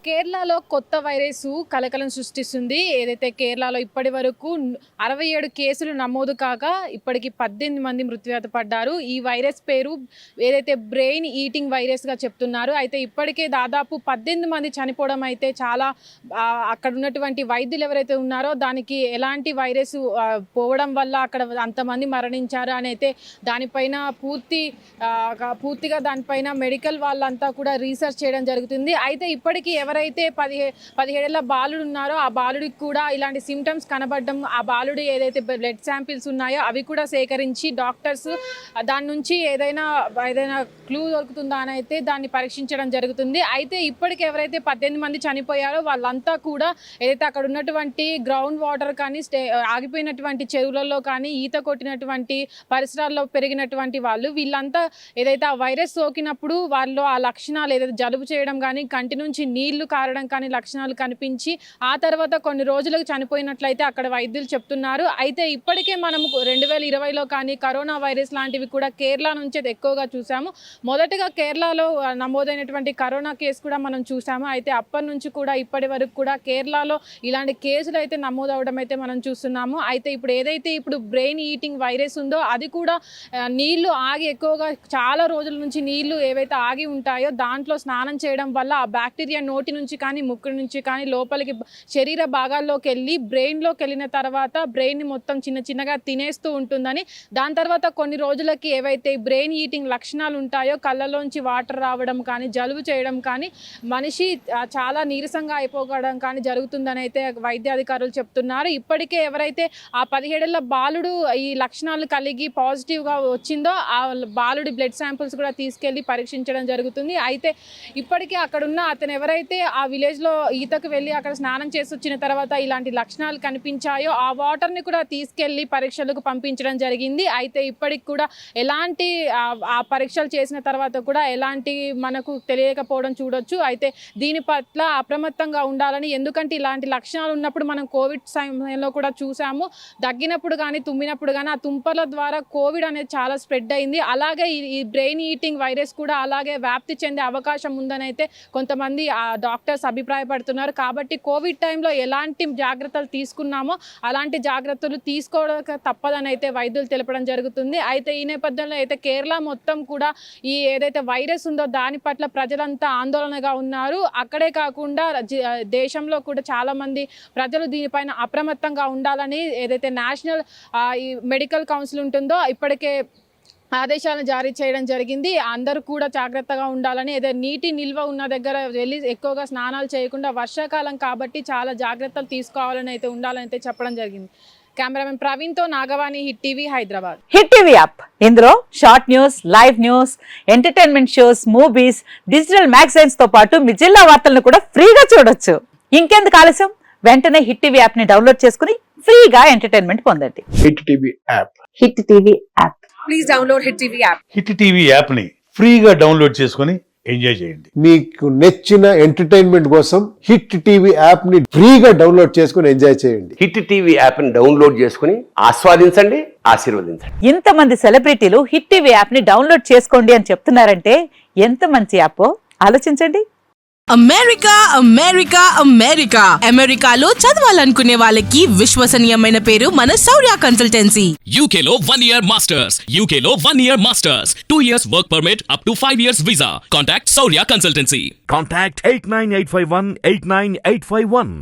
కేరళలో కొత్త వైరస్ కలకలం సృష్టిస్తుంది. ఏదైతే కేరళలో ఇప్పటి వరకు 67 కేసులు నమోదు కాగా ఇప్పటికి 18 మంది మృత్యువాత పడ్డారు. ఈ వైరస్ పేరు ఏదైతే బ్రెయిన్ ఈటింగ్ వైరస్గా చెప్తున్నారు. అయితే ఇప్పటికే దాదాపు 18 మంది చనిపోవడం అయితే చాలా అక్కడ ఉన్నటువంటి వైద్యులు ఎవరైతే ఉన్నారో దానికి ఎలాంటి వైరస్ పోవడం వల్ల అక్కడ అంతమంది మరణించారు అని అయితే దానిపైన పూర్తిగా దానిపైన మెడికల్ వాళ్ళంతా కూడా రీసెర్చ్ చేయడం జరుగుతుంది. అయితే ఇప్పటికీ ఎవరైతే 17 బాలుడు ఉన్నారో ఆ బాలుడికి కూడా ఇలాంటి సిమ్టమ్స్ కనబడడం, ఆ బాలుడి ఏదైతే బ్లడ్ శాంపిల్స్ ఉన్నాయో అవి కూడా సేకరించి డాక్టర్స్ దాని నుంచి ఏదైనా క్లూ దొరుకుతుందా అని అయితే దాన్ని పరీక్షించడం జరుగుతుంది. అయితే ఇప్పటికి ఎవరైతే 18 మంది చనిపోయారో వాళ్ళంతా కూడా ఏదైతే అక్కడ ఉన్నటువంటి గ్రౌండ్ వాటర్ కానీ ఆగిపోయినటువంటి చెరువులలో కానీ ఈత కొట్టినటువంటి పరిసరాల్లో పెరిగినటువంటి వీళ్ళంతా ఏదైతే ఆ వైరస్ సోకినప్పుడు వాళ్ళు ఆ లక్షణాలు ఏదైతే జలుబు చేయడం కానీ కంటి నుంచి నీళ్లు కారడం కానీ లక్షణాలు కనిపించి ఆ తర్వాత కొన్ని రోజులకు చనిపోయినట్లయితే అక్కడ వైద్యులు చెప్తున్నారు. అయితే ఇప్పటికే మనము 2020లో కానీ కరోనా వైరస్ లాంటివి కూడా కేరళ నుంచి ఎక్కువగా చూసాము. మొదటగా కేరళలో నమోదైనటువంటి కరోనా కేసు కూడా మనం చూసాము. అయితే అప్పటి నుంచి కూడా ఇప్పటి వరకు కూడా కేరళలో ఇలాంటి కేసులు అయితే నమోదవడం అయితే మనం చూస్తున్నాము. అయితే ఇప్పుడు బ్రెయిన్ ఈటింగ్ వైరస్ ఉందో అది కూడా నీళ్లు ఆగి ఎక్కువగా చాలా రోజుల నుంచి నీళ్లు ఏవైతే ఆగి ఉంటాయో దాంట్లో స్నానం చేయడం వల్ల ఆ బ్యాక్టీరియా నోటి నుంచి కానీ ముక్కు నుంచి కానీ లోపలికి శరీర భాగాల్లోకి వెళ్ళి బ్రెయిన్లోకి వెళ్ళిన తర్వాత బ్రెయిన్ మొత్తం చిన్నగా తినేస్తూ ఉంటుందని, దాని తర్వాత కొన్ని రోజులకి ఏవైతే బ్రెయిన్ ఈటింగ్ లక్షణాలు ఉంటాయో కళ్ళలోంచి వాటర్ రావడం కానీ జలుబు చేయడం కానీ మనిషి చాలా నీరసంగా అయిపోవడం కానీ జరుగుతుందని అయితే వైద్య అధికారులు చెప్తున్నారు. ఇప్పటికే ఎవరైతే ఆ 17 బాలుడు ఈ లక్షణాలు కలిగి పాజిటివ్గా వచ్చిందో ఆ బాలుడి బ్లడ్ శాంపిల్స్ కూడా తీసుకెళ్లి పరీక్షించడం జరుగుతుంది. అయితే ఇప్పటికే అక్కడున్న అతను ఎవరైతే ఆ విలేజ్లో ఈతకు వెళ్ళి అక్కడ స్నానం చేసి వచ్చిన తర్వాత ఇలాంటి లక్షణాలు కనిపించాయో ఆ వాటర్ని కూడా తీసుకెళ్లి పరీక్షలకు పంపించడం జరిగింది. అయితే ఇప్పటికి కూడా ఎలాంటి ఆ పరీక్షలు చేసిన తర్వాత కూడా ఎలాంటి మనకు తెలియకపోవడం చూడొచ్చు. అయితే దీని పట్ల అప్రమత్తంగా ఉండాలని, ఎందుకంటే ఇలాంటి లక్షణాలు ఉన్నప్పుడు మనం కోవిడ్ సమయంలో కూడా చూసాము. దగ్గినప్పుడు కానీ తుమ్మినప్పుడు కానీ ఆ తుంపర్ల ద్వారా కోవిడ్ అనేది చాలా స్ప్రెడ్ అయింది. అలాగే ఈ బ్రెయిన్ ఈటింగ్ వైరస్ కూడా అలాగే వ్యాప్తి చెందే అవకాశం ఉందని అయితే కొంతమంది డాక్టర్స్ అభిప్రాయపడుతున్నారు. కాబట్టి కోవిడ్ టైంలో ఎలాంటి జాగ్రత్తలు తీసుకున్నామో అలాంటి జాగ్రత్తలు తీసుకోవడం తప్పదని అయితే వైద్యులు తెలపడం జరుగుతుంది. అయితే ఈ నేపథ్యంలో అయితే కేరళ మొత్తం కూడా ఈ ఏదైతే వైరస్ ఉందో దాని పట్ల ప్రజలంతా ఆందోళనగా ఉన్నారు. అక్కడే కాకుండా దేశంలో కూడా చాలా మంది ప్రజలు దీనిపైన అప్రమత్తంగా ఉండాలని ఏదైతే నేషనల్ ఈ మెడికల్ కౌన్సిల్ ఉంటుందో ఇప్పటికే ఆదేశాలను జారీ చేయడం జరిగింది. అందరూ కూడా జాగ్రత్తగా ఉండాలని, ఏదో నీటి నిల్వ ఉన్న దగ్గర వెళ్ళి ఎక్కువగా స్నానాలు చేయకుండా వర్షాకాలం కాబట్టి చాలా జాగ్రత్తలు తీసుకోవాలని అయితే ఉండాలని అయితే చెప్పడం జరిగింది. కెమెరామెన్ ప్రవీణ్తో Nagavani, hit TV, Hyderabad. Hit TV app ఇందులో short news, live news, entertainment shows, movies, digital magazines తో పాటు మీ జిల్లా వార్తలను కూడా ఫ్రీగా చూడొచ్చు. ఇంకెందుకు ఆలస్యం, వెంటనే హిట్ టీవీ యాప్ ని డౌన్లోడ్ చేసుకుని ఫ్రీగా ఎంటర్టైన్మెంట్ పొందండి. Hit TV app. Hit TV app. Please download hit TV app. Hit TV app ని ఫ్రీగా డౌన్లోడ్ చేసుకుని ఎంజాయ్ చేయండి. మీకు నచ్చిన ఎంటర్టైన్మెంట్ కోసం హిట్ టీవీ యాప్ ని ఫ్రీగా డౌన్లోడ్ చేసుకుని ఎంజాయ్ చేయండి. హిట్ టీవీ యాప్ ని డౌన్లోడ్ చేసుకుని ఆస్వాదించండి, ఆశీర్వదించండి. ఇంతమంది సెలబ్రిటీలు హిట్ టీవీ యాప్ ని డౌన్లోడ్ చేసుకోండి అని చెప్తున్నారంటే ఎంత మంచి యాప్ ఆలోచించండి. అమెరికా అమెరికా అమెరికా అమెరికాలో చదవాలనుకునే వాళ్ళకి విశ్వసనీయమైన పేరు మన శౌర్య కన్సల్టెన్సీ. UK లో 1 year masters, UK లో 1 year masters, 2 years work permit up to 5 years visa. Contact Saurya Consultancy. Contact 89851 89851.